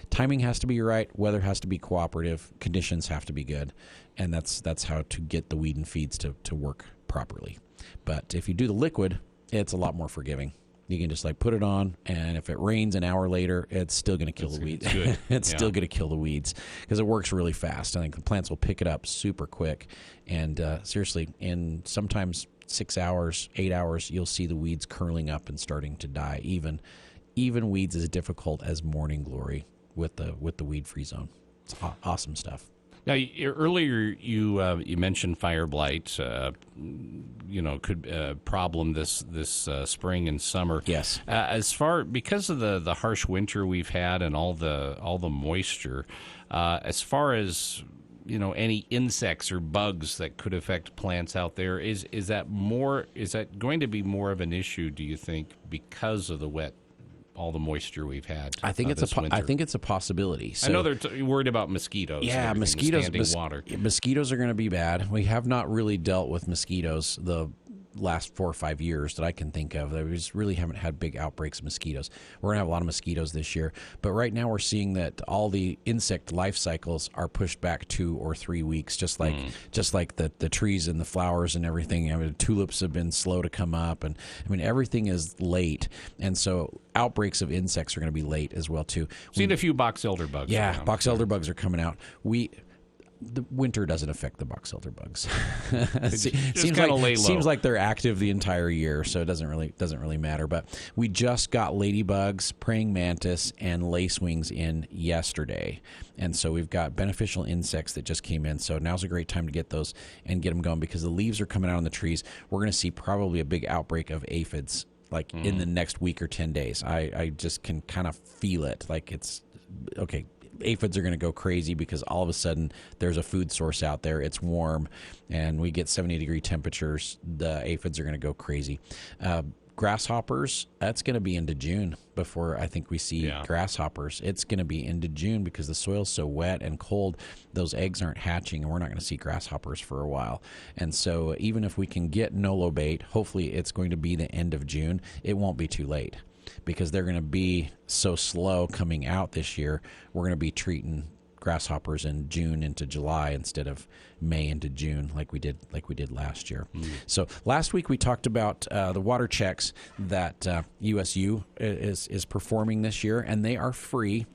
timing has to be right, weather has to be cooperative, conditions have to be good, and that's how to get the weed and feeds to work properly. But if you do the liquid, it's a lot more forgiving. You can just put it on, and if it rains an hour later, it's still going to kill the weeds. It's still going to kill the weeds because it works really fast. I think the plants will pick it up super quick. And seriously, in sometimes 6 hours, 8 hours, you'll see the weeds curling up and starting to die. Even weeds as difficult as morning glory with the weed-free zone. It's awesome stuff. Now, earlier you mentioned fire blight, could problem this spring and summer. Yes. Because of the harsh winter we've had and all the moisture, as far as any insects or bugs that could affect plants out there, is that going to be more of an issue, do you think, because of the all the moisture we've had? I think it's a possibility. So, I know they're worried about mosquitoes. Yeah, mosquitoes. Water. Mosquitoes are going to be bad. We have not really dealt with mosquitoes the last 4 or 5 years that I can think of. We just really haven't had big outbreaks of mosquitoes. We're going to have a lot of mosquitoes this year, but right now we're seeing that all the insect life cycles are pushed back 2 or 3 weeks, just like the trees and the flowers and everything. I mean, tulips have been slow to come up, and everything is late, and so outbreaks of insects are going to be late as well too. Seen a few box elder bugs. Yeah, box elder bugs are coming out. The winter doesn't affect the box elder bugs. Seems like they're active the entire year, so it doesn't really matter. But we just got ladybugs, praying mantis, and lacewings in yesterday, and so we've got beneficial insects that just came in. So now's a great time to get those and get them going because the leaves are coming out on the trees. We're going to see probably a big outbreak of aphids in the next week or 10 days. I just can kind of feel it. It's okay. Aphids are going to go crazy because all of a sudden there's a food source out there. It's warm, and we get 70-degree temperatures. The aphids are going to go crazy. Grasshoppers, that's going to be into June before I think we see grasshoppers. It's going to be into June because the soil's so wet and cold. Those eggs aren't hatching, and we're not going to see grasshoppers for a while. And so even if we can get Nolo bait, hopefully it's going to be the end of June. It won't be too late, because they're going to be so slow coming out this year. We're going to be treating grasshoppers in June into July instead of May into June like we did last year. So last week we talked about the water checks that USU is performing this year, and they are free.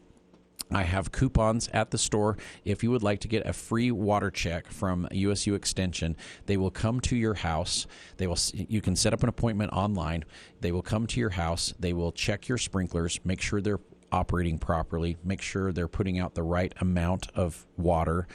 I have coupons at the store. If you would like to get a free water check from USU Extension, they will come to your house. You can set up an appointment online. They will come to your house. They will check your sprinklers, make sure they're operating properly, make sure they're putting out the right amount of water.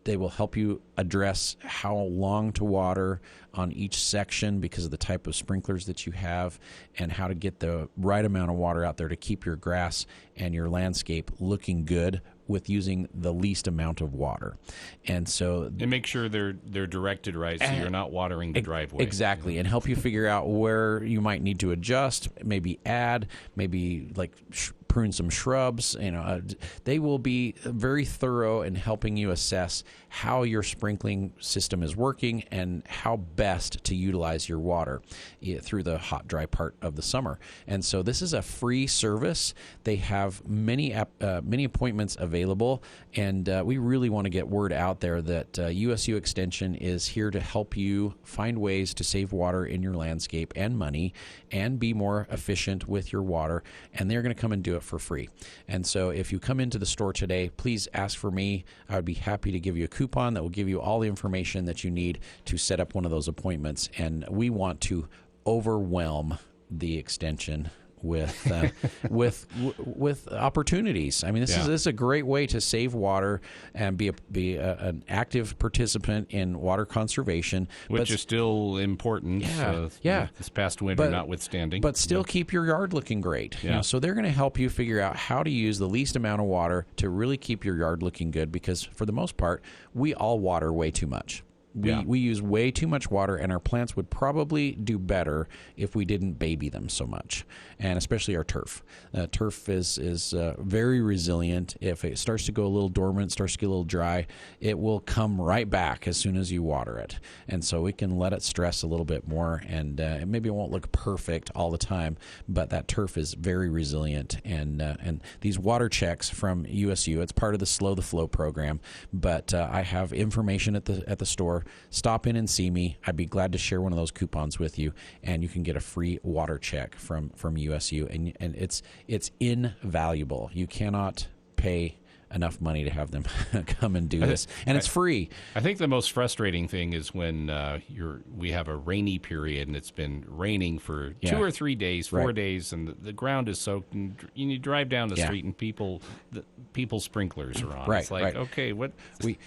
They will help you address how long to water on each section because of the type of sprinklers that you have, and how to get the right amount of water out there to keep your grass and your landscape looking good with using the least amount of water. And so and make sure they're directed right, so you're not watering the driveway. Exactly, and help you figure out where you might need to adjust, maybe add, maybe like prune some shrubs. They will be very thorough in helping you assess how your sprinkling system is working and how best to utilize your water through the hot, dry part of the summer. And so this is a free service. They have many appointments available, and we really want to get word out there that USU Extension is here to help you find ways to save water in your landscape and money and be more efficient with your water, and they're going to come and do it for free. And so if you come into the store today, please ask for me. I would be happy to give you a coupon that will give you all the information that you need to set up one of those appointments. And we want to overwhelm the Extension with opportunities. I mean, this is a great way to save water and be an active participant in water conservation, which is still important. This past winter, notwithstanding, but still keep your yard looking great. Yeah. So they're going to help you figure out how to use the least amount of water to really keep your yard looking good. Because for the most part, we all water way too much. We use way too much water, and our plants would probably do better if we didn't baby them so much, and especially our turf. Turf is very resilient. If it starts to go a little dormant, starts to get a little dry, it will come right back as soon as you water it. And so we can let it stress a little bit more, and maybe it won't look perfect all the time, but that turf is very resilient. And these water checks from USU, it's part of the Slow the Flow program, but I have information at the store. Stop in and see me. I'd be glad to share one of those coupons with you, and you can get a free water check from USU, and it's invaluable. You cannot pay enough money to have them come and do this, and it's free. I think the most frustrating thing is when we have a rainy period and it's been raining for 2 or 3 days, 4 days, and the ground is soaked, and you drive down the street and people's sprinklers are on. It's like, okay, what?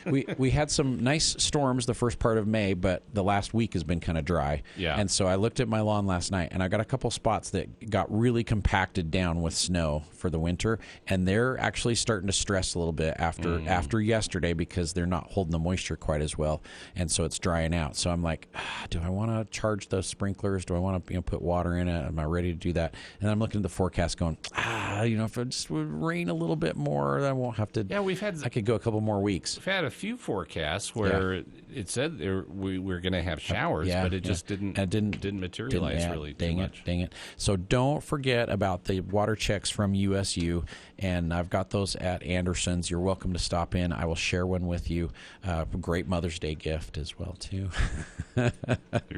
We had some nice storms the first part of May, but the last week has been kind of dry. Yeah. And so I looked at my lawn last night, and I got a couple spots that got really compacted down with snow for the winter, and they're actually starting to stress a little bit after yesterday because they're not holding the moisture quite as well, and so it's drying out. So I'm like, do I want to charge those sprinklers? Do I want to put water in it? Am I ready to do that? And I'm looking at the forecast going, if it just would rain a little bit more, then I won't have to. Yeah, I could go a couple more weeks. We've had a few forecasts where it said we were going to have showers, but it just didn't materialize really too much. Dang it. So don't forget about the water checks from USU, and I've got those at Anderson's. You're welcome to stop in. I will share one with you. Great Mother's Day gift as well, too. There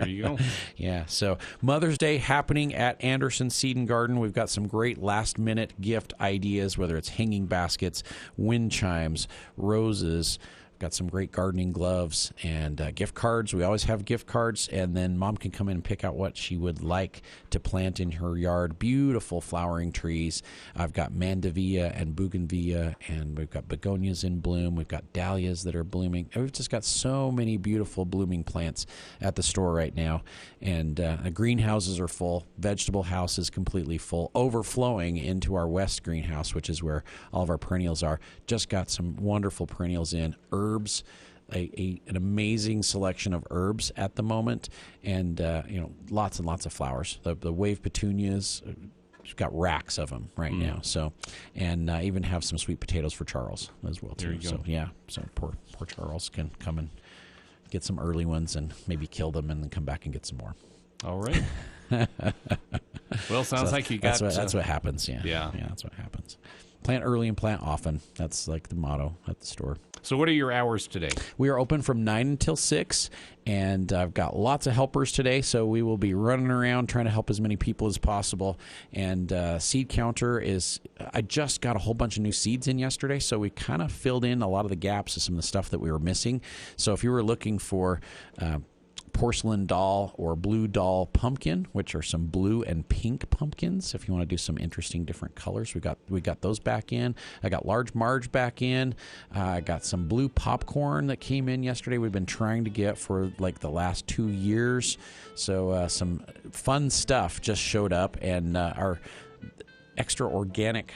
you go. Yeah, so Mother's Day happening at Anderson Seed and Garden. We've got some great last-minute gift ideas, whether it's hanging baskets, wind chimes, roses. Got some great gardening gloves and gift cards. We always have gift cards, and then Mom can come in and pick out what she would like to plant in her yard. Beautiful flowering trees. I've got mandevilla and bougainvillea, and we've got begonias in bloom. We've got dahlias that are blooming. We've just got so many beautiful blooming plants at the store right now, and the greenhouses are full. Vegetable house is completely full, overflowing into our west greenhouse, which is where all of our perennials are. Just got some wonderful perennials in. Herbs, an amazing selection of herbs at the moment, and lots and lots of flowers. The wave petunias, we've got racks of them right now. So, and even have some sweet potatoes for Charles as well too. There you go. So so poor Charles can come and get some early ones and maybe kill them and then come back and get some more. All right. Well, sounds like you got. That's what happens. Yeah, that's what happens. Plant early and plant often. That's like the motto at the store. So what are your hours today? We are open from 9 until 6, and I've got lots of helpers today, so we will be running around trying to help as many people as possible. And seed counter is, I just got a whole bunch of new seeds in yesterday, so we kind of filled in a lot of the gaps of some of the stuff that we were missing. So if you were looking for porcelain doll or blue doll pumpkin, which are some blue and pink pumpkins. If you want to do some interesting different colors, we got those back in. I got Large Marge back in. I got some blue popcorn that came in yesterday. We've been trying to get for like the last 2 years. So some fun stuff just showed up, and our extra organic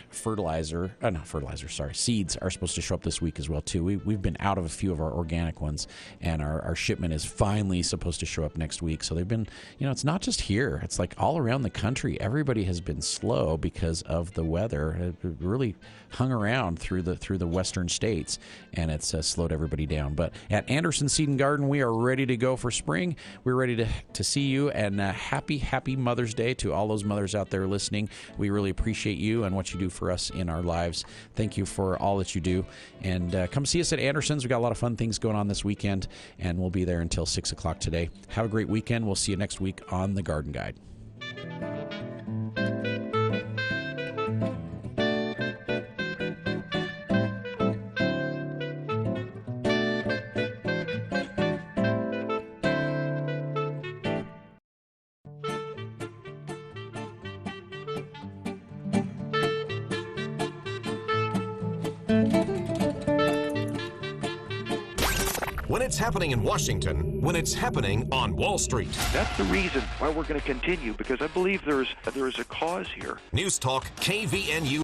seeds are supposed to show up this week as well too. We've been out of a few of our organic ones, and our shipment is finally supposed to show up next week. So they've been, it's not just here, it's like all around the country. Everybody has been slow because of the weather. It really hung around through the western states, and it's slowed everybody down. But at Anderson Seed and Garden, we are ready to go for spring. We're ready to see you, and happy Mother's Day to all those mothers out there listening. We really appreciate you and what you do for us in our lives. Thank you for all that you do. And come see us at Anderson's. We've got a lot of fun things going on this weekend, and we'll be there until 6 o'clock today. Have a great weekend. We'll see you next week on The Garden Guide. When it's happening in Washington, when it's happening on Wall Street. That's the reason why we're going to continue, because I believe there is a cause here. News Talk KVNU.